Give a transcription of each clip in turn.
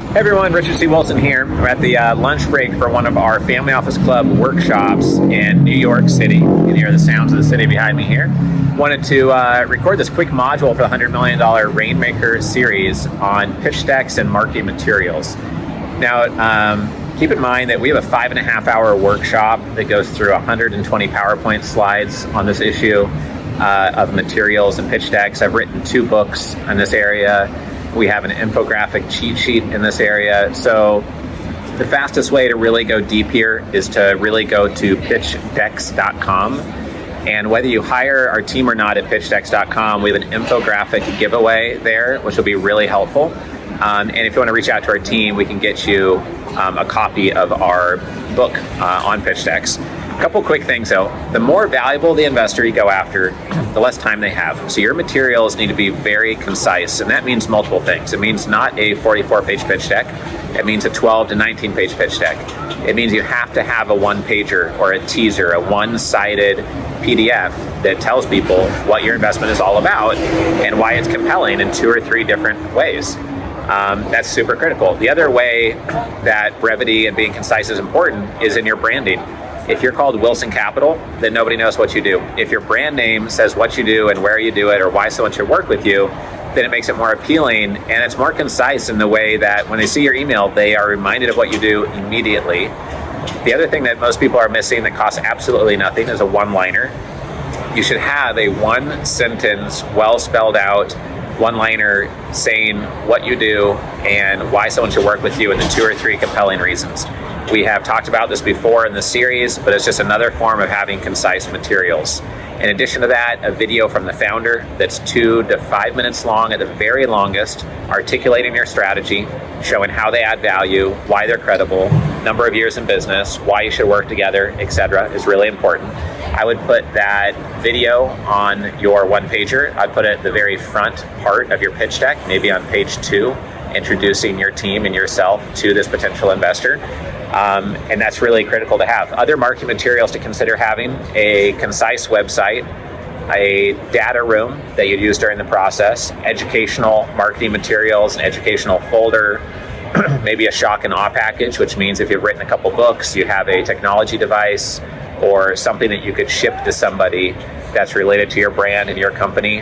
Hey everyone, Richard C. Wilson here. We're at the lunch break for one of our Family Office Club workshops in New York City. You can hear the sounds of the city behind me here. Wanted to record this quick module for the $100 million Rainmaker Series on pitch decks and marketing materials. Now, keep in mind that we have a 5.5-hour workshop that goes through 120 PowerPoint slides on this issue of materials and pitch decks. I've written 2 books in this area. We have an infographic cheat sheet in this area. So the fastest way to really go deep here is to really go to pitchdecks.com. And whether you hire our team or not at pitchdecks.com, we have an infographic giveaway there, which will be really helpful. And if you want to reach out to our team, we can get you a copy of our book on pitch decks. A couple quick things though. The more valuable the investor you go after, the less time they have. So your materials need to be very concise, and that means multiple things. It means not a 44-page pitch deck. It means a 12 to 19-page pitch deck. It means you have to have a one-pager or a teaser, a one-sided PDF that tells people what your investment is all about and why it's compelling in 2 or 3 different ways. That's super critical. The other way that brevity and being concise is important is in your branding. If you're called Wilson Capital, then nobody knows what you do. If your brand name says what you do and where you do it or why someone should work with you, then it makes it more appealing, and it's more concise in the way that when they see your email, they are reminded of what you do immediately. The other thing that most people are missing that costs absolutely nothing is a one-liner. You should have a 1-sentence, well spelled out one-liner saying what you do and why someone should work with you and the 2 or 3 compelling reasons. We have talked about this before in the series, but it's just another form of having concise materials. In addition to that, a video from the founder that's 2 to 5 minutes long at the very longest, articulating your strategy, showing how they add value, why they're credible, number of years in business, why you should work together, etc. is really important. I would put that video on your one-pager. I'd put it at the very front part of your pitch deck, maybe on page 2, introducing your team and yourself to this potential investor. And that's really critical to have. Other marketing materials to consider having: a concise website, a data room that you'd use during the process, educational marketing materials, an educational folder, maybe a shock and awe package, which means if you've written a couple books, you have a technology device or something that you could ship to somebody that's related to your brand and your company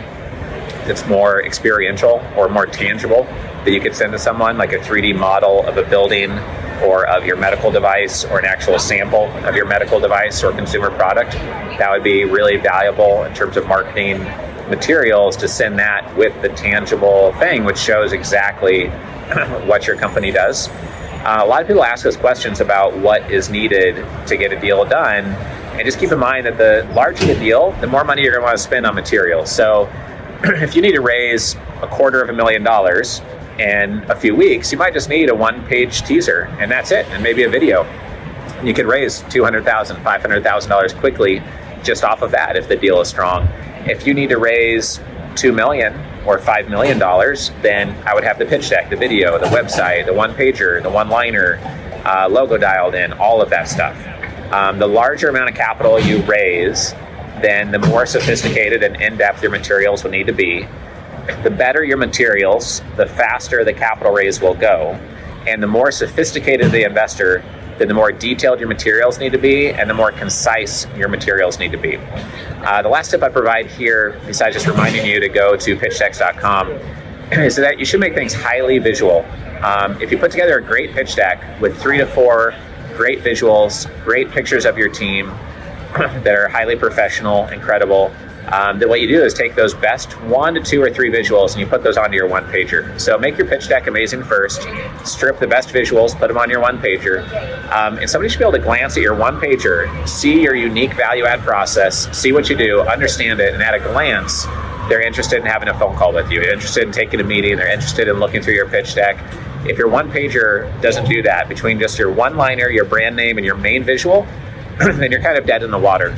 that's more experiential or more tangible that you could send to someone, like a 3D model of a building or of your medical device or an actual sample of your medical device or consumer product. That would be really valuable in terms of marketing materials, to send that with the tangible thing, which shows exactly what your company does. A lot of people ask us questions about what is needed to get a deal done. And just keep in mind that the larger the deal, the more money you're going to want to spend on materials. So if you need to raise $250,000 in a few weeks, you might just need a 1-page teaser, and that's it, and maybe a video. And you could raise $200,000, $500,000 quickly just off of that if the deal is strong. If you need to raise $2 million or $5 million, then I would have the pitch deck, the video, the website, the one-pager, the one-liner, logo dialed in, all of that stuff. The larger amount of capital you raise, then the more sophisticated and in-depth your materials will need to be. The better your materials, the faster the capital raise will go. And the more sophisticated the investor, then the more detailed your materials need to be and the more concise your materials need to be. The last tip I provide here, besides just reminding you to go to pitchdecks.com, is that you should make things highly visual. If you put together a great pitch deck with 3 to 4 great visuals, great pictures of your team that are highly professional and credible, then what you do is take those best 1 to 2 or 3 visuals and you put those onto your one-pager. So make your pitch deck amazing first, strip the best visuals, put them on your one-pager, and somebody should be able to glance at your one-pager, see your unique value-add process, see what you do, understand it, and at a glance, they're interested in having a phone call with you, they're interested in taking a meeting, they're interested in looking through your pitch deck. If your one-pager doesn't do that, between just your one-liner, your brand name, and your main visual, then you're kind of dead in the water.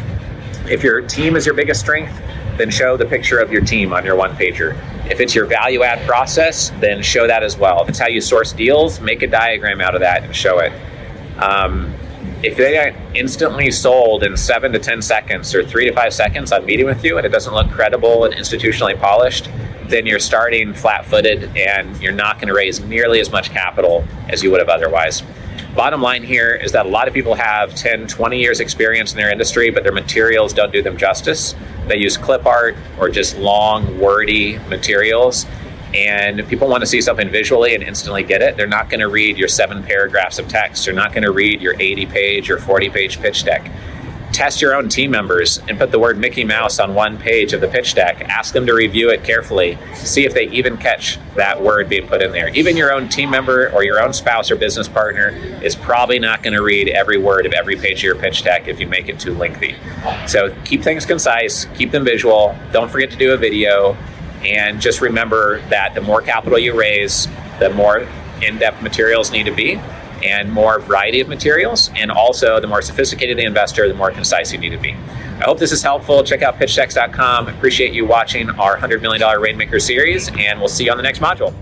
If your team is your biggest strength, then show the picture of your team on your one-pager. If it's your value-add process, then show that as well. If it's how you source deals, make a diagram out of that and show it. if they aren't instantly sold in 7 to 10 seconds or 3 to 5 seconds on meeting with you, and it doesn't look credible and institutionally polished, then you're starting flat-footed and you're not going to raise nearly as much capital as you would have otherwise. Bottom line here is that a lot of people have 10, 20 years experience in their industry, but their materials don't do them justice. They use clip art or just long, wordy materials, and people want to see something visually and instantly get it. They're not going to read your 7 paragraphs of text. They're not going to read your 80-page or 40-page pitch deck. Test your own team members and put the word Mickey Mouse on one page of the pitch deck. Ask them to review it carefully. See if they even catch that word being put in there. Even your own team member or your own spouse or business partner is probably not going to read every word of every page of your pitch deck if you make it too lengthy. So keep things concise, keep them visual. Don't forget to do a video. And just remember that the more capital you raise, the more in-depth materials need to be, and more variety of materials, and also the more sophisticated the investor, the more concise you need to be. I hope this is helpful. Check out pitchdecks.com. Appreciate you watching our $100 million Rainmaker series, and we'll see you on the next module.